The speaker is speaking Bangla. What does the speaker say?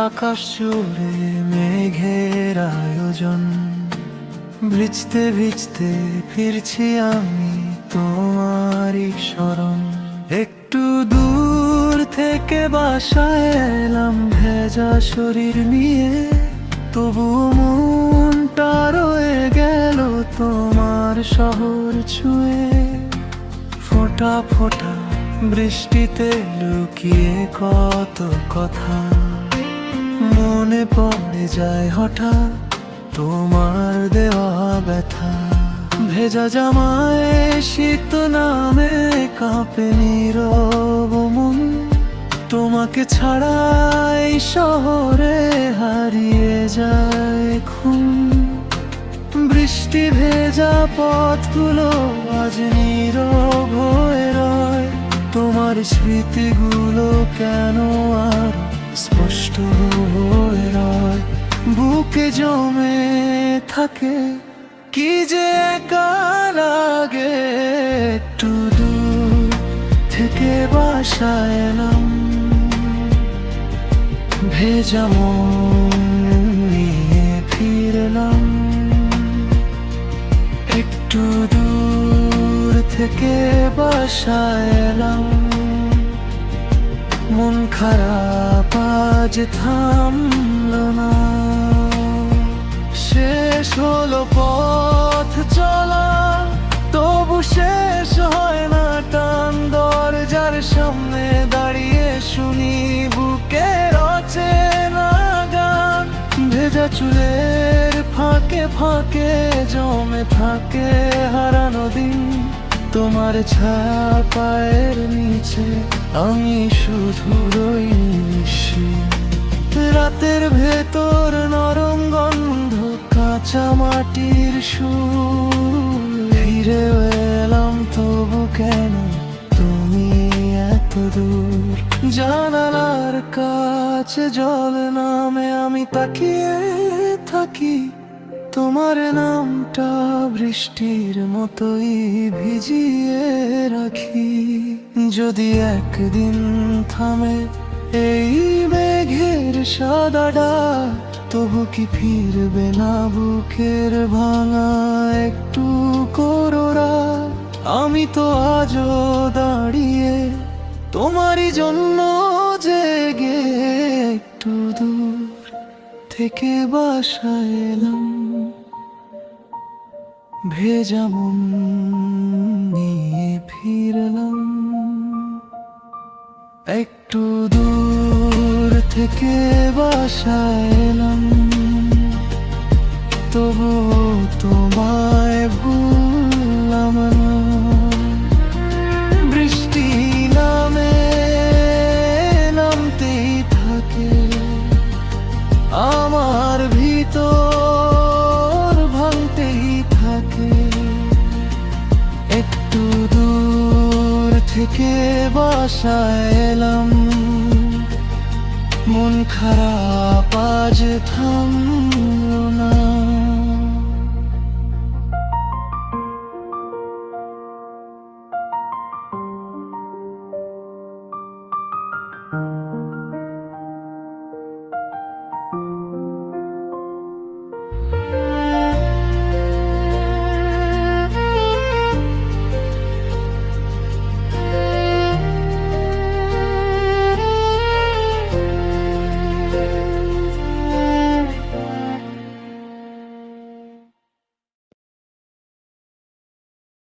আকাশ জুড়ে মেঘের আয়োজন, ভিজতে ভিজতে ফিরছি আমি তোমারই শরণ। একটু দূর থেকে বাসায় এলাম ভেজা শরীর নিয়ে, তবুও মনটা রয়ে গেল তোমার শহর ছুঁয়ে। ফোঁটা ফোঁটা বৃষ্টিতে লুকিয়ে কত কথা, মনে পড়ে যায় হঠাৎ তোমার দেওয়া ব্যথা। ভেজা জামায় শীত নামে কাঁপে নীরব মন, তোমাকে ছাড়াই শহরে হারিয়ে যায় খুন। বৃষ্টি ভেজা পথগুলো আজ নীরব হয়ে রয়, তোমার স্মৃতিগুলো কেন আর স্পষ্ট হয়ে রয়। বুকে জমে থাকে কি যে একা লাগে, একটু দূর থেকে বাসায় এলাম ভেজা মন নিয়ে ফিরলাম। একটু দূর থেকে বাসায় এলাম, মন খারাপ আজ থামলো না। শেষ হলো পথ চলা, তবু শেষ হয় না টান। দরজার সামনে দাঁড়িয়ে শুনি বুকের অচেনা গান। ভেজা চুলের ফাঁকে ফাঁকে জমে থাকে হারানো দিন, তোমার ছায়া পায়ের নিচে আমি শুধু রই নিশ্চিত। রাতের ভেতর নরম গন্ধ, কাঁচা মাটির সুর। ফিরে এলাম তবু কেন তুমি এত দূর। জানালার কাছে জল নামে আমি তাকিয়ে থাকি, তোমার নামটা বৃষ্টির মতোই ভিজিয়ে রাখি। যদি একদিন থামে এই মেঘের সাদা ডাক, তবু কি ফিরবে না বুকের ভাঙা একটু করোরা। আমি তো আজও দাঁড়িয়ে তোমারই জন্য জেগে, একটু দূর থেকে বাসায় এলাম ভেজা মন নিয়ে ফিরলাম। একটু দূর থেকে বাসায় এলাম, তবু তোমায় ভুললাম না। বৃষ্টি নামে নামতেই থাকে, আমার ভিতর ভাঙতেই থাকে। একটু দূর থেকে বাসায় এলাম, মন খারাপ আজ থাম